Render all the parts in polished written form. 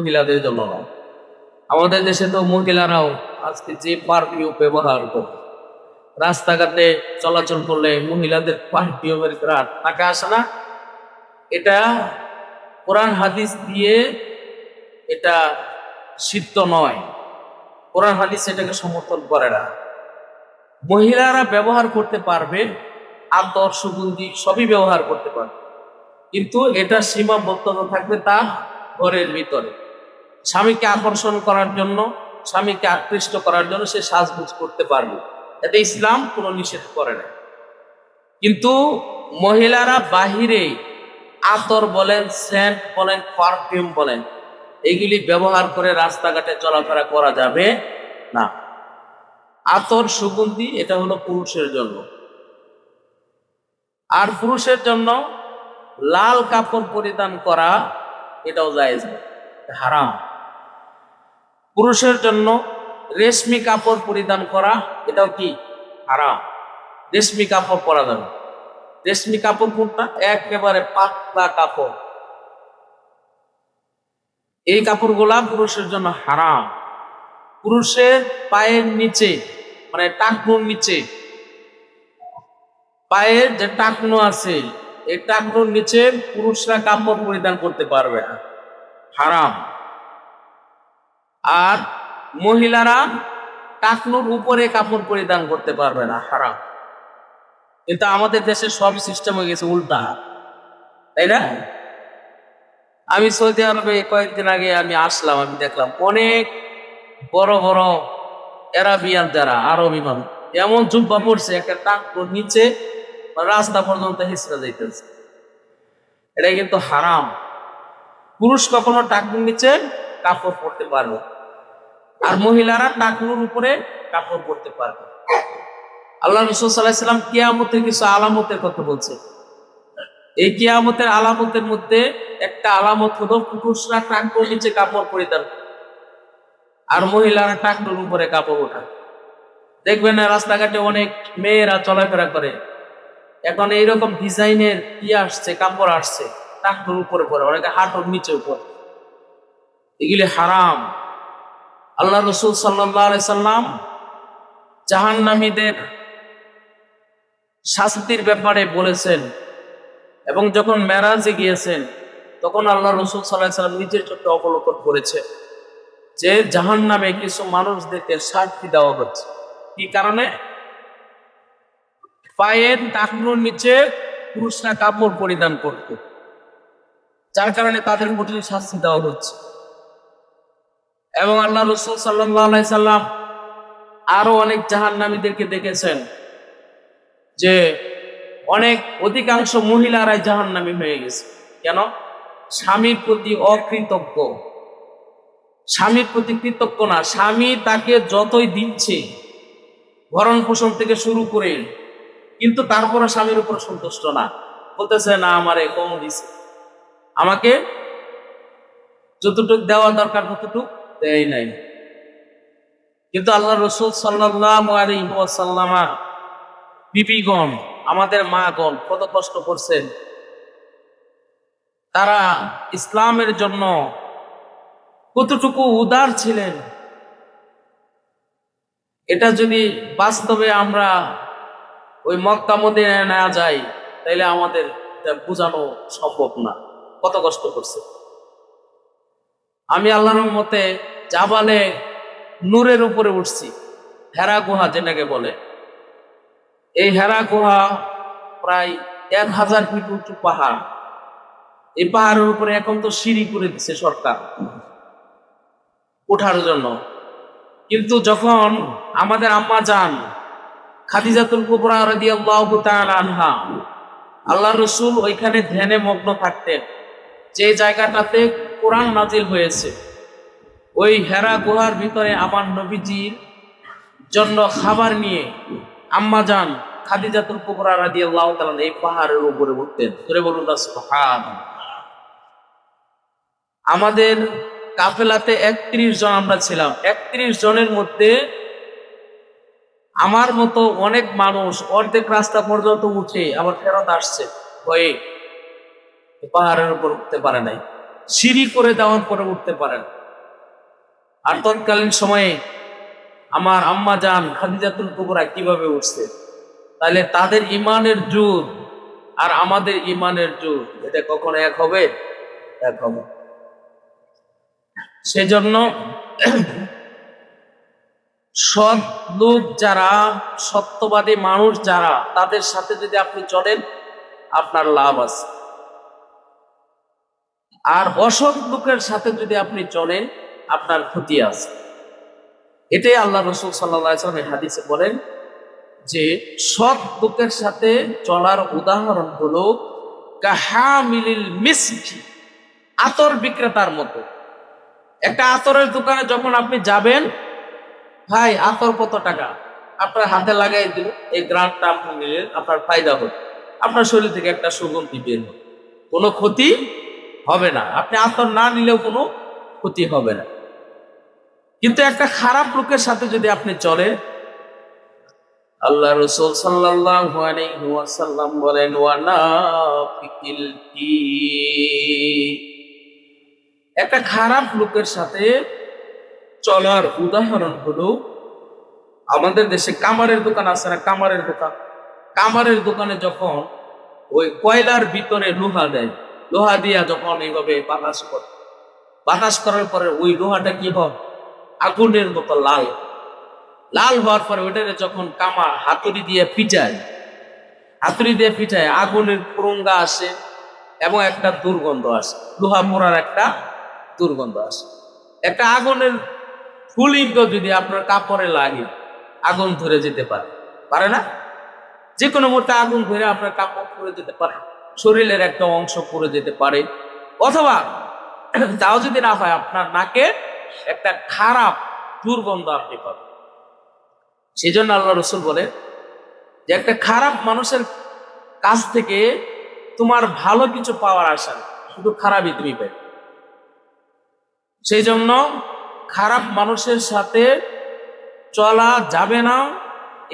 মহিলাদের জন্য নয়। আমাদের দেশে তো মহিলারাও আজকে যে পারফিউম ব্যবহার করে রাস্তাঘাটে চলাচল করলে মহিলাদের পারফিউমের ঘ্রাণ তাকে আসে না। এটা কোরআন হাদিস দিয়ে এটা সিদ্ধ নয়। কোরআন হাদিস এটাকে সমর্থন করে না। মহিলারা ব্যবহার করতে পারবে, আতর সুগন্ধি সবই ব্যবহার করতে পারবে, কিন্তু এটা সীমাবদ্ধতা থাকবে তার ঘরের ভিতরে। স্বামীকে আকর্ষণ করার জন্য, স্বামীকে আকৃষ্ট করার জন্য সে সাজগোজ করতে পারবে, এতে ইসলাম কোনো নিষেধ করে না। কিন্তু মহিলারা বাহিরে আতর বলেন, সেন্ট বলেন, পারফিউম বলেন, এগুলি ব্যবহার করে রাস্তাঘাটে চলাফেরা করা যাবে না। আতর সুগন্ধি এটা হলো পুরুষের জন্য। আর পুরুষের জন্য লাল কাপড় পরিধান করা এটাও জায়েজ না, হারাম। পুরুষের জন্য রেশমি কাপড় পরিধান করা এটাও কি হারাম। রেশমি কাপড় পরা যাবে। রেশমি কাপড় কোনটা? একেবারে পাতলা কাপড়। এই কাপড়গুলা পুরুষের জন্য হারাম। পুরুষের পায়ের নিচে, মানে টাকনুর নিচে, পায়ের যে টাকনু আছে এই টাকনুর নিচে পুরুষরা কাপড় পরিধান করতে পারবে না, হারাম। আর মহিলারা টাকনুর উপরে কাপড় পরিধান করতে পারবে না, হারাম। কিন্তু আমাদের দেশে সব সিস্টেম হয়ে গেছে উল্টা, তাই না? আমি সৌদি আরবে কয়েকদিন আগে আমি আসলাম, আমি দেখলাম অনেক বড় বড় এরাবিয়ান যারা আরবি মানুষ এমন জুব্বা পড়ছে একটা টাকনুর নিচে রাস্তা পর্যন্ত হিসরা যাইতেছে। এটা কিন্তু হারাম। পুরুষ কখনো টাকনুর নিচে কাপড় পরতে পারবে, আর মহিলারা টাকনুর উপরে কাপড় পরতে পারবে। আল্লাহ রাসূল সাল্লাল্লাহু আলাইহি ওয়াসাল্লাম কিয়ামতের কিছু আলামতের কথা বলছে। এই কিয়ামতের আলামতের মধ্যে একটা আলামত হলো পুরুষরা টাকনুর নিচে কাপড় পরিধান আর মহিলারা টাকনুর উপরে কাপড় ওঠা। দেখবেন না রাস্তাঘাটে অনেক মেয়েরা চলাফেরা করে, এখন এইরকম ডিজাইনের আসছে, কাপড় আসছে, টাকনুর উপরে পরে, অনেকে হাঁটুর নিচে পরে। এগুলি হারাম। আল্লাহ রাসূল সাল্লাল্লাহু আলাইহি সাল্লাম জাহান্নামীদের শাস্তির ব্যাপারে বলেছেন, এবং যখন মেরাজে গিয়েছেন তখন আল্লাহ রাসূল সাল্লাল্লাহু আলাইহি সাল্লাম নিজের চোখে অবলোকন করেছে যে জাহান্নামে কিছু মানুষদেরকে শাস্তি দেওয়া হচ্ছে। কি কারণে? পায়ের টাকনুর নিচে পুরুষরা কাপড় পরিধান করত, যার কারণে তাদের কঠিন শাস্তি দেওয়া হচ্ছে। এবং আল্লাহ রাসূল সাল্লাল্লাহু আলাইহি সাল্লাম আরো অনেক জাহান্নামীদেরকে দেখেছেন যে অনেক অধিকাংশ মহিলারাই জাহান্নামী হয়ে গেছে। কেন? স্বামীর প্রতি অকৃতজ্ঞ, স্বামীর প্রতি কৃতজ্ঞ না। স্বামী তাকে যতই দিচ্ছে, ভরণ পোষণ থেকে শুরু করে, কিন্তু তারপরে স্বামীর উপর সন্তুষ্ট না, বলতেছে না আমারে কম দিছে, আমাকে যতটুক দেওয়া দরকার ততটুক দেয় নাই। কিন্তু আল্লাহ রাসূল সাল্লাল্লাহু আলাইহি ওয়াসাল্লাম বিবিগণ, আমাদের মাগণ কত কষ্ট করছেন। তারা ইসলামের জন্য কতটুকু উদার ছিলেন, এটা যদি বাস্তবে আমরা ওই মক্কা মদিনায় না যাই তাইলে আমাদের এটা বোঝানো সম্ভব না, কত কষ্ট করছে। আমি আল্লাহর রহমতে জাবালে নূরের উপরে উঠছি, হেরা গুহা যেটাকে বলে। এই হেরা গুহা প্রায় 1000 ফিট উঁচু পাহাড়। এই পাহাড়ের উপরে এখন তো সিঁড়ি করে দিচ্ছে সরকার ওঠার জন্য। কিন্তু যখন আমাদের আম্মা যান খাদিজাতুল কুবরা রাদিয়াল্লাহু তাআলা আনহা, আল্লাহ রাসূল ওইখানে ধ্যানে মগ্ন থাকতেন, যে জায়গাটাতে কোরআন নাজিল হয়েছে, ওই হেরা গুহার ভিতরে আমার নবীজির জন্য খাবার নিয়ে আম্মা যান খাদিজাতুল কুবরা রাদিয়াল্লাহু তাআলা এই পাহাড়ের উপরে উঠতেন। ধরে বলুন না সুবহানাল্লাহ। আমাদের কাফেলাতে 31 জন আমরা ছিলাম। 31 জনের মধ্যে আমার মতো অনেক মানুষ অর্ধেক রাস্তা পর্যন্ত উঠে আবার ফেরত আসছে ভয়ে, পাহাড়ের উপর উঠতে পারে নাই। সিঁড়ি করে দেওয়ার পরে উঠতে পারেন। আর তৎকালীন সময়ে আমার আম্মা জান খাদিজাতুল কুবরা কিভাবে উঠছে, তাহলে তাদের ইমানের জোর আর আমাদের ইমানের জোর এটা কখনো এক হবে? এক হবে। সেজন্য সৎ লোক যারা, সত্যবাদী মানুষ যারা, তাদের সাথে যদি আপনি চলেন আপনার লাভ আছে। আর অসৎ লোকের সাথে যদি আপনি চলেন আপনার ক্ষতি আছে। এটাই আল্লাহ রাসূল সাল্লাল্লাহু আলাইহি ওয়াসাল্লাম হাদিসে বলেন যে সৎ লোকের সাথে চলার উদাহরণ হলো কাহামিলিল মিসকি, আতর বিক্রেতার মতো। একটা আতরের দোকানে যখন আপনি যাবেন, ভাই আতর কত টাকা, আপনার হাতে লাগাই দিল, এই গ্রামটা আপনি নিলেন, আপনার ফায়দা হল, আপনার শরীর থেকে একটা সুগন্ধি বের হল, কোনো ক্ষতি হবে না। আপনি আতর না নিলেও কোনো ক্ষতি হবে না। কিন্তু একটা খারাপ লোকের সাথে যদি আপনি চলেন, আল্লাহ রাসূল সাল্লাল্লাহু আলাইহি ওয়াসাল্লাম বলেন ওয়ানাফিকিল কি, একটা খারাপ লোকের সাথে চলার উদাহরণ হলো, আমাদের দেশে কামারের দোকান আছে না, কামারের দোকান, কামারের দোকানে যখন ওই কয়লার ভিতরে লোহা দেয়, লোহা দিয়া যখন এইভাবে বাতাস করে, বাতাস করার পরে ওই লোহাটা কি হয়, আগুনের মতো লাল, লাল হওয়ার পরে ওইটাকে যখন কামার হাতুড়ি দিয়ে পিটায়, হাতুড়ি দিয়ে পিটায়, আগুনের পুরঙ্গা আসে এবং একটা দুর্গন্ধ আসে, লোহা পোড়ার একটা দুর্গন্ধ আসে। একটা আগুনের ফুলিঙ্গ যদি আপনার কাপড়ে লাগে, আগুন ধরে যেতে পারে, পারে না? যে কোনো মুহূর্তে আগুন ধরে আপনার কাপড় পুড়ে যেতে পারে, শরীরের একটা অংশ পুড়ে যেতে পারে, অথবা তাও যদি না হয় আপনার নাকে একটা খারাপ দুর্গন্ধ আপনি পাবেন। সেই জন্য আল্লাহ রাসূল বলে যে একটা খারাপ মানুষের কাছ থেকে তোমার ভালো কিছু পাওয়ার আশা নেই, শুধু খারাপই তুমি পাবে। সেই জন্য খারাপ মানুষের সাথে চলা যাবে না,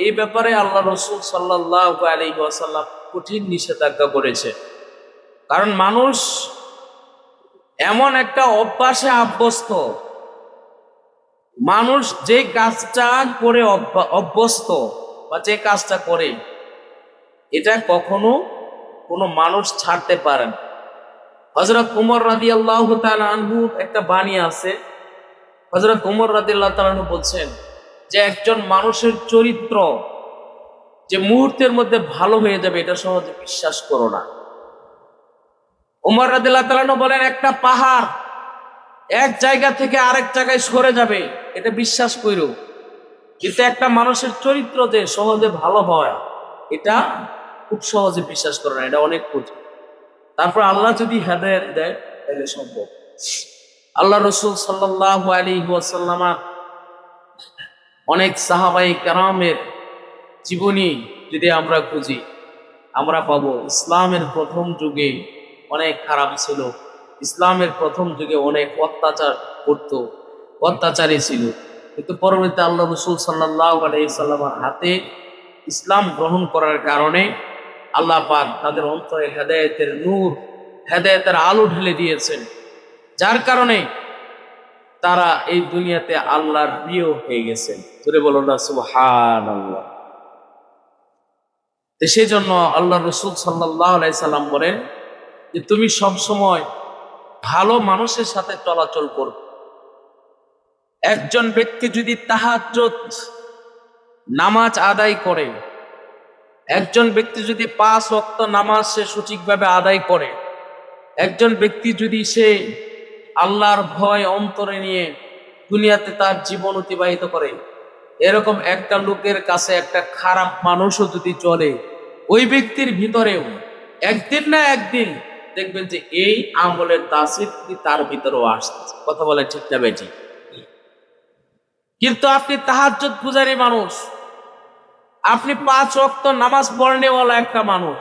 এই ব্যাপারে আল্লাহ রাসূল সাল্লাল্লাহু আলাইহি ওয়াসাল্লাম কঠিন নিষেধাজ্ঞা করেছে। কারণ মানুষ এমন একটা অভ্যাসে আভ্যস্ত, মানুষ যে কাজটা করে অভ্যস্ত বা যে কাজটা করে, এটা কখনো কোনো মানুষ ছাড়তে পারে না। হযরত উমর রাদিয়াল্লাহু তাআলা আনহু একটা বাণী আছে, হযরত উমর রাদিয়াল্লাহু তাআলা আনহু বলছেন যে একজন মানুষের চরিত্র যে মুহূর্তের মধ্যে ভালো হয়ে যাবে এটা সহজে বিশ্বাস করো না। উমর রাদিয়াল্লাহু তাআলা আনহু বলেন একটা পাহাড় এক জায়গা থেকে আরেক জায়গায় সরে যাবে এটা বিশ্বাস করো, কিন্তু একটা মানুষের চরিত্র যে সহজে ভালো হয় এটা খুব সহজে বিশ্বাস করো না, এটা অনেক কঠিন। তারপর আল্লাহ যদি হেদায়েত দেয় তাহলে সম্ভব। আল্লাহ রাসূল সাল্লাল্লাহু আলাইহি ওয়াসাল্লাম অনেক সাহাবায়ে কেরামের জীবনী যদি আমরা খুঁজি, আমরা পাবো ইসলামের প্রথম যুগে অনেক খারাপ ছিল, ইসলামের প্রথম যুগে অনেক অত্যাচার করত, অত্যাচারী ছিল, কিন্তু পরবর্তীতে আল্লাহ রাসূল সাল্লাল্লাহু আলাইহি ওয়াসাল্লামের হাতে ইসলাম গ্রহণ করার কারণে আল্লাহ পাক তাদের অন্তরে হেদায়েতের নূর, হেদায়েতের আলো ঢেলে দিয়েছেন, যার কারণে তারা এই দুনিয়াতে আল্লাহর প্রিয় হয়ে গেছেন। জোরে বলুন না সুবহানাল্লাহ। সেই জন্য আল্লাহ রাসূল সাল্লাল্লাহু আলাইহি সাল্লাম বলেন যে তুমি সব সময় ভালো মানুষের সাথে চলাচল করো। একজন ব্যক্তি যদি তাহাজ্জুদ নামাজ আদায় করে, একজন ব্যক্তি যদি 5 ওয়াক্ত নামাজ সে সঠিকভাবে আদায় করে, একজন ব্যক্তি যদি সে আল্লাহর ভয় অন্তরে নিয়ে দুনিয়াতে তার জীবন অতিবাহিত করে, এরকম একটা লোকের কাছে একটা খারাপ মানুষও যদি চলে, ওই ব্যক্তির ভিতরেও একদিন না একদিন দেখবেন যে এই আমলের তাসির তার ভিতরেও আসছে। কথা বলে ঠিক না বেটি? কিন্তু আপনি তাহাজ্জুদ পূজারী মানুষ, আপনি 5 ওয়াক্ত নামাজ পড়নেওয়ালা একটা মানুষ,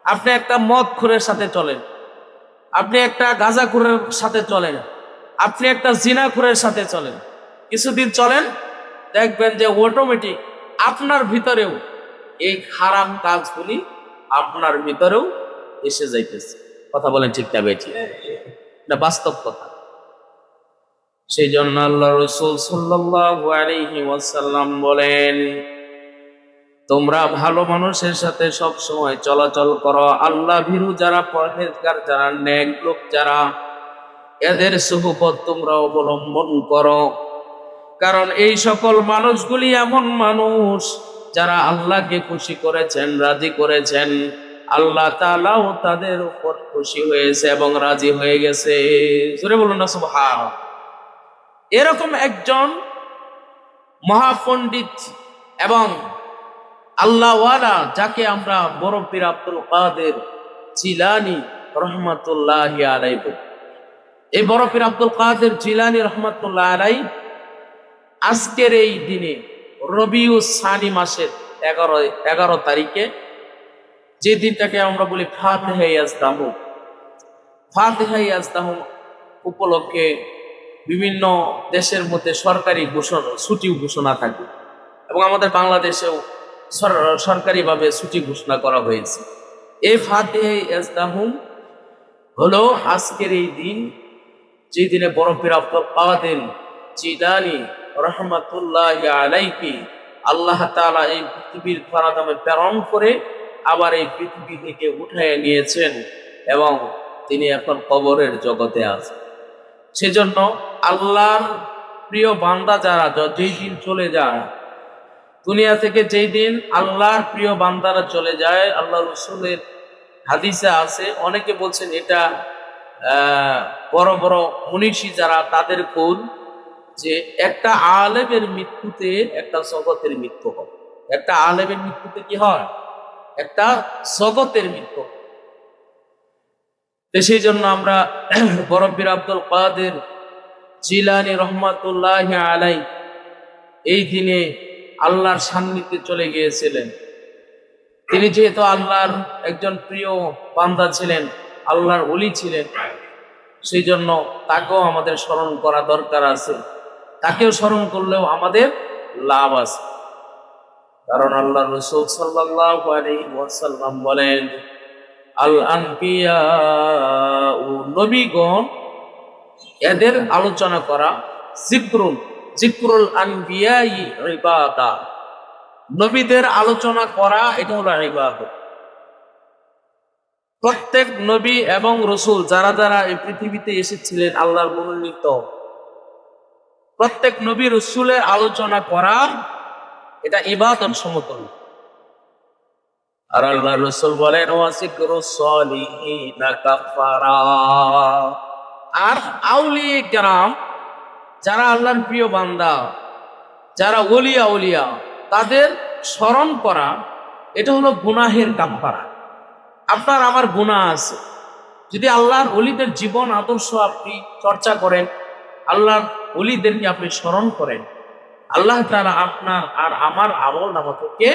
আপনি একটা মদখোরের সাথে চলেন, আপনি একটা গাঁজাখোরের সাথে চলেন, আপনি একটা জিনাখোরের সাথে চলেন, কিছুদিন চলেন দেখবেন যে অটোমেটিক আপনার ভিতরেও এই খারাপ কাজগুলি আপনার ভিতরেও এসে যাইতেছে। কথা বলেন ঠিক না বেটি? এটা বাস্তব কথা। সেই জন্য আল্লাহ রাসূল সাল্লাল্লাহু আলাইহি ওয়াসাল্লাম বলেন, তোমরা ভালো মানুষের সাথে সব সময় চলাচল করো, আল্লাহ ভীরু যারা, পরহেজগার যারা, নেক লোক যারা, এদের সুহবত তোমরা অবলম্বন করো। কারণ এই সকল মানুষগুলি এমন মানুষ যারা আল্লাহকে খুশি করেছেন, রাজি করেছেন। আল্লাহ তাআলাও তাদের উপর খুশি হয়েছে এবং রাজি হয়ে গেছে। জোরে বলুন না সুবহানাল্লাহ। এরকম একজন মহাপণ্ডিত এবং আল্লাহওয়ালা, যাকে আমরা বড় পীর আব্দুল কাদের জিলানী রহমাতুল্লাহি আলাইহি বলি। এই বড় পীর আব্দুল কাদের জিলানী রহমাতুল্লাহ আলাইহি আজকের এই দিনে রবিউল সানি মাসের 11 তারিখে, যে দিনটাকে আমরা বলি ফাতিহা ইয়াজদাহু, ফাতিহা ইয়াজদাহু উপলক্ষে বিভিন্ন দেশের মধ্যে সরকারি ছুটি ঘোষণা থাকে এবং আমাদের বাংলাদেশেও সরকারিভাবে ছুটি ঘোষণা করা হয়েছে। এই ফাতিহা ইয়াজদাহু হলো আজকের এই দিন, যে দিনে বড় পীর আব্দুল কাদের জিলানী রহমাতুল্লাহি আলাইহি আল্লাহ তাআলা এই পৃথিবীর ধরাধামে প্রেরণ করে আবার এই পৃথিবী থেকে উঠায় নিয়েছেন এবং তিনি এখন কবরের জগতে আছেন। সেজন্য আল্লাহর প্রিয় বান্দা যারা যেই দিন চলে যায় দুনিয়া থেকে, যেই দিন আল্লাহর প্রিয় বান্দারা চলে যায়, আল্লাহ রাসূলের হাদিসে আছে, অনেকে বলছেন এটা বড় বড় মনীষী যারা, তাদের কৌল যে একটা আলেমের মৃত্যুতে একটা জগতের মৃত্যু হয়। একটা আলেমের মৃত্যুতে কি হয়? একটা জগতের মৃত্যু। সেই জন্য আমরা বড় পীর আব্দুল কাদের জিলানী রহমাতুল্লাহি আলাইহি এই দিনে আল্লাহর সান্নিধ্যে চলে গিয়েছিলেন। তিনি যেহেতু আল্লাহর একজন প্রিয় বান্দা ছিলেন, আল্লাহর ওলি ছিলেন, সেই জন্য তাকেও আমাদের স্মরণ করা দরকার আছে। তাকেও স্মরণ করলেও আমাদের লাভ আছে। কারণ আল্লাহ রাসূল সাল্লাল্লাহু আলাইহি ওয়াসাল্লাম বলেন, আল আনবিয়া ও নবীগণ, এদের আলোচনা করা, জিক্রুল আনবিয়াই ইবাদা, নবীদের আলোচনা করা এটা হলো ইবাদত। প্রত্যেক নবী এবং রাসূল যারা যারা এই পৃথিবীতে এসেছিলেন আল্লাহর মনোনীত, প্রত্যেক নবী রাসূলের আলোচনা করা এটা ইবাদত সমতুল্য। আর আল্লাহ রাসূল বলেন, ওয়াসিকরুস সলিহিনা কাফারা, আর আউলিয়া কেরাম যারা আল্লাহর প্রিয় বান্দা, যারা ওলিয়া তাদের স্মরণ করা এটা হলো গুনাহের কাফারা। আপনার আমার গুনাহ আছে, যদি আল্লাহর ওলিদের জীবন আদর্শ আপনি চর্চা করেন, আল্লাহর ওলিদেরকে আপনি স্মরণ করেন, আল্লাহ তাআলা আপনার আর আমার আমল নামা থেকে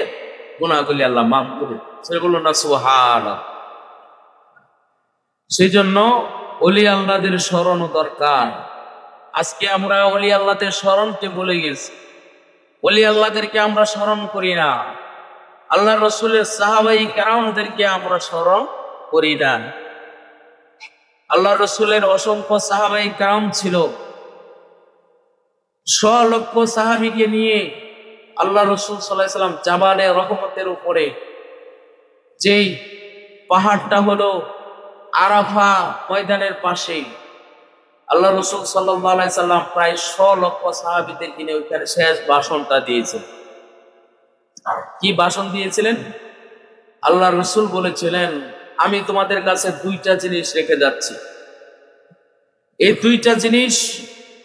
গুনাহগুলি আল্লাহ মাফ করে। সেগুলো না সুবহানাল্লাহ। সেই জন্য ওলি আল্লাহদের স্মরণ দরকার। আজকে আমরা ওলি আল্লাহদের স্মরণকে ভুলে গেছি, ওলি আল্লাহদেরকে আমরা স্মরণ করি না, আল্লাহ রাসূলের সাহাবায়ে কেরামদেরকে আমরা স্মরণ করি না। আল্লাহ রাসূলের অসংখ্য সাহাবায়ে কেরাম ছিল, লক্ষ সাহাবীকে নিয়ে আল্লাহ রাসূল সাল্লাল্লাহু আলাইহি ওয়াসাল্লাম জাবালে রহমতের উপরে, যেই পাহাড়টা হলো আরাফা ময়দানের পাশে, আল্লাহ রাসূল সাল্লাল্লাহু আলাইহি ওয়াসাল্লাম প্রায় 100 লক্ষ সাহাবীদের কিনে ওইখানে শেষ ভাষণটা দিয়েছেন। কি ভাষণ দিয়েছিলেন? আল্লাহ রাসূল বলেছিলেন, আমি তোমাদের কাছে 2টা জিনিস রেখে যাচ্ছি। এই 2টা জিনিস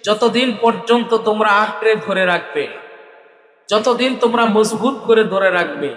যতদিন পর্যন্ত তোমরা আঁকড়ে ধরে রাখবে, যতদিন তোমরা মজবুত করে ধরে রাখবে,